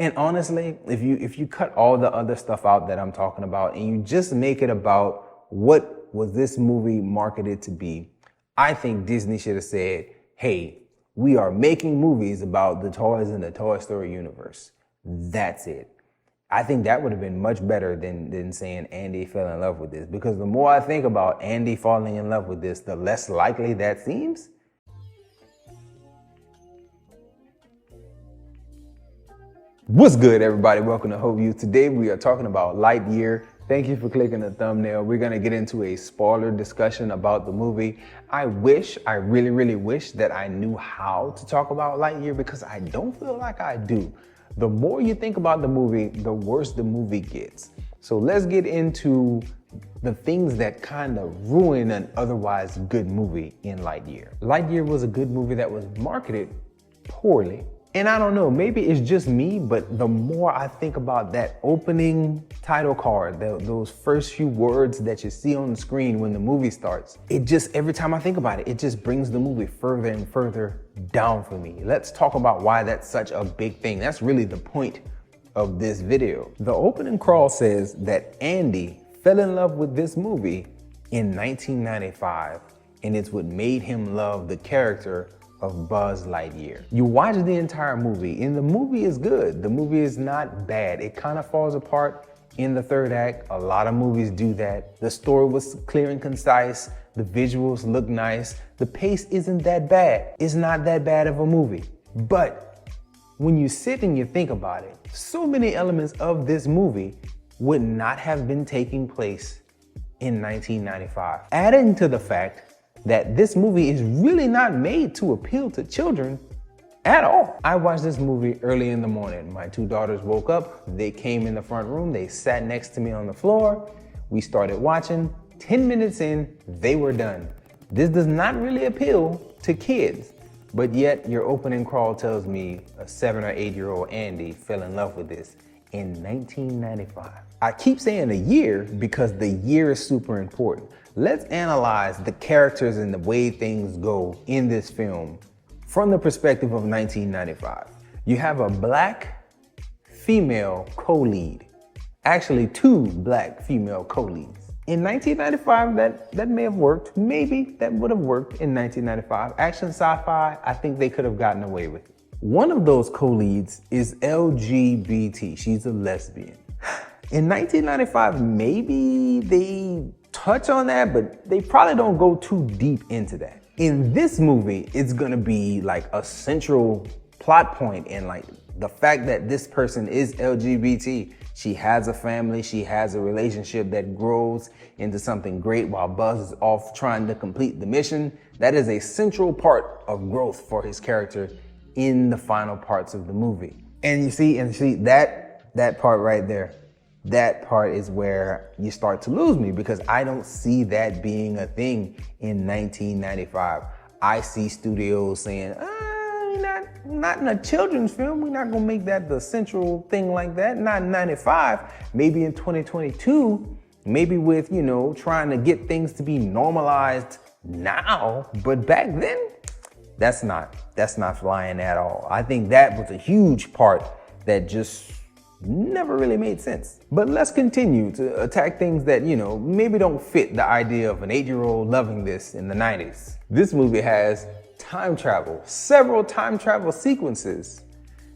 And honestly, if you cut all the other stuff out that I'm talking about and you just make it about what was this movie marketed to be, I think Disney should have said, hey, we are making movies about the toys in the Toy Story universe. That's it. I think that would have been much better than saying Andy fell in love with this, because the more I think about Andy falling in love with this, the less likely that seems. What's good, everybody? Welcome to Hope Views. Today we are talking about Lightyear. Thank you for clicking the thumbnail. We're gonna get into a spoiler discussion about the movie. I really wish that I knew how to talk about Lightyear, because I don't feel like I do. The more you think about the movie, the worse the movie gets. So let's get into the things that kind of ruin an otherwise good movie in Lightyear. Lightyear was a good movie that was marketed poorly. And I don't know, maybe it's just me, but the more I think about that opening title card, those first few words that you see on the screen when the movie starts, it just, every time I think about it, it just brings the movie further and further down for me. Let's talk about why that's such a big thing. That's really the point of this video. The opening crawl says that Andy fell in love with this movie in 1995, and it's what made him love the character of Buzz Lightyear. You watch the entire movie, and the movie is good. The movie is not bad. It kind of falls apart in the third act. A lot of movies do that. The story was clear and concise. The visuals look nice. The pace isn't that bad. It's not that bad of a movie. But when you sit and you think about it, so many elements of this movie would not have been taking place in 1995. Adding to the fact that this movie is really not made to appeal to children at all. I watched this movie early in the morning. My two daughters woke up, they came in the front room, they sat next to me on the floor. We started watching. 10 minutes in, they were done. This does not really appeal to kids, but yet your opening crawl tells me a 7 or 8-year-old Andy fell in love with this in 1995. I keep saying a year because the year is super important. Let's analyze the characters and the way things go in this film from the perspective of 1995. You have a black female co-lead, actually two black female co-leads. In 1995, that may have worked. Maybe that would have worked in 1995. Action sci-fi, I think they could have gotten away with it. One of those co-leads is LGBT. She's a lesbian. In 1995, maybe they touch on that, but they probably don't go too deep into that. In this movie, it's gonna be like a central plot point, and like the fact that this person is LGBT. She has a family, she has a relationship that grows into something great while Buzz is off trying to complete the mission. That is a central part of growth for his character in the final parts of the movie. And you see that part right there. That part is where you start to lose me, because I don't see that being a thing in 1995. I see studios saying, not in a children's film. We're not gonna make that the central thing like that. Not in 95, maybe in 2022, maybe with, trying to get things to be normalized now. But back then, that's not flying at all. I think that was a huge part that just never really made sense. But let's continue to attack things that, maybe don't fit the idea of an 8-year-old loving this in the 90s. This movie has time travel, several time travel sequences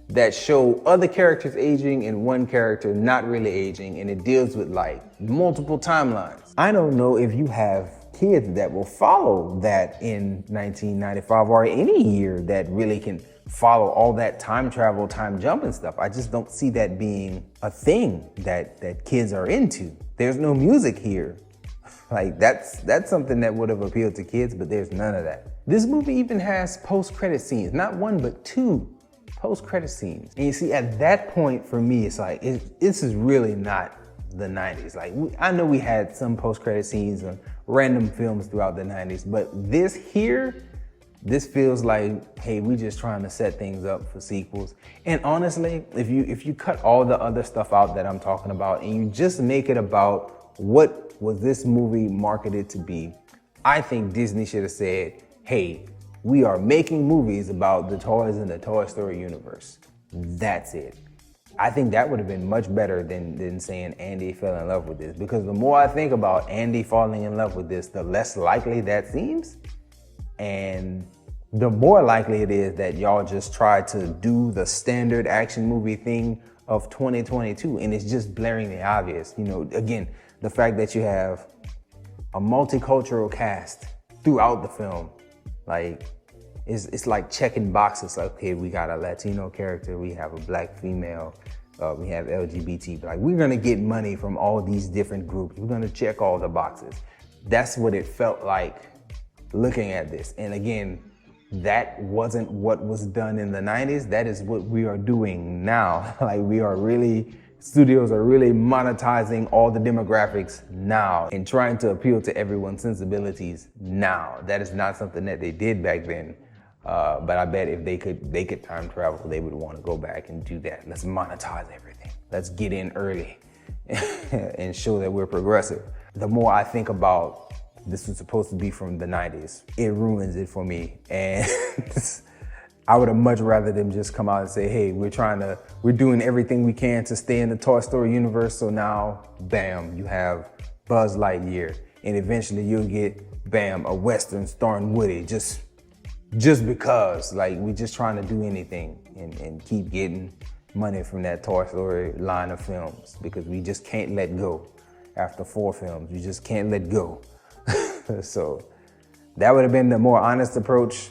that show other characters aging and one character not really aging, and it deals with like multiple timelines. I don't know if you have kids that will follow that in 1995 or any year that really can follow all that time travel, time jump and stuff. I just don't see that being a thing that kids are into. There's no music here. Like that's something that would have appealed to kids, but there's none of that. This movie even has post-credit scenes, not one, but two post-credit scenes. And you see, at that point for me, it's like, this is really not the 90s. Like, I know we had some post-credit scenes on random films throughout the 90s, but this feels like, hey, we just trying to set things up for sequels. And honestly, if you cut all the other stuff out that I'm talking about and you just make it about what was this movie marketed to be, I think Disney should have said, hey, we are making movies about the toys in the Toy Story universe. That's it. I think that would have been much better than saying Andy fell in love with this, because the more I think about Andy falling in love with this, the less likely that seems. And the more likely it is that y'all just try to do the standard action movie thing of 2022, and it's just blaringly obvious. You know, again, the fact that you have a multicultural cast throughout the film, like, it's like checking boxes. Like, okay, we got a Latino character, we have a black female, we have LGBT. Like, we're gonna get money from all these different groups. We're gonna check all the boxes. That's what it felt like looking at this. And again, that wasn't what was done in the 90s. That is what we are doing now. Like, studios are really monetizing all the demographics now and trying to appeal to everyone's sensibilities now. That is not something that they did back then. But I bet if they could time travel, they would want to go back and do that. Let's monetize everything. Let's get in early and show that we're progressive. The more I think about this was supposed to be from the 90s, it ruins it for me. And I would have much rather them just come out and say, hey, we're doing everything we can to stay in the Toy Story universe. So now, bam, you have Buzz Lightyear. And eventually you'll get, bam, a Western starring Woody. Just because, like, we're just trying to do anything and keep getting money from that Toy Story line of films, because we just can't let go. After 4 films, we just can't let go. So that would have been the more honest approach.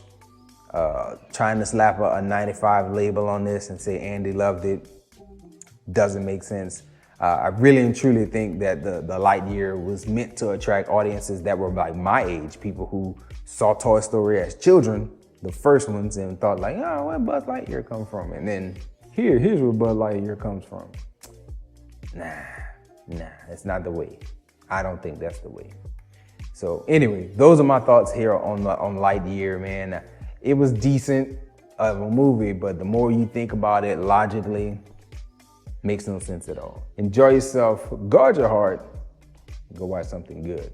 Trying to slap a 95 label on this and say Andy loved it doesn't make sense. I really and truly think that the Lightyear was meant to attract audiences that were like my age, people who saw Toy Story as children, the first ones, and thought like, oh, where Buzz Lightyear come from? And then here's where Buzz Lightyear comes from. Nah, it's not the way. I don't think that's the way. So anyway, those are my thoughts here on Lightyear, man. It was decent of a movie, but the more you think about it logically, makes no sense at all. Enjoy yourself, guard your heart, go watch something good.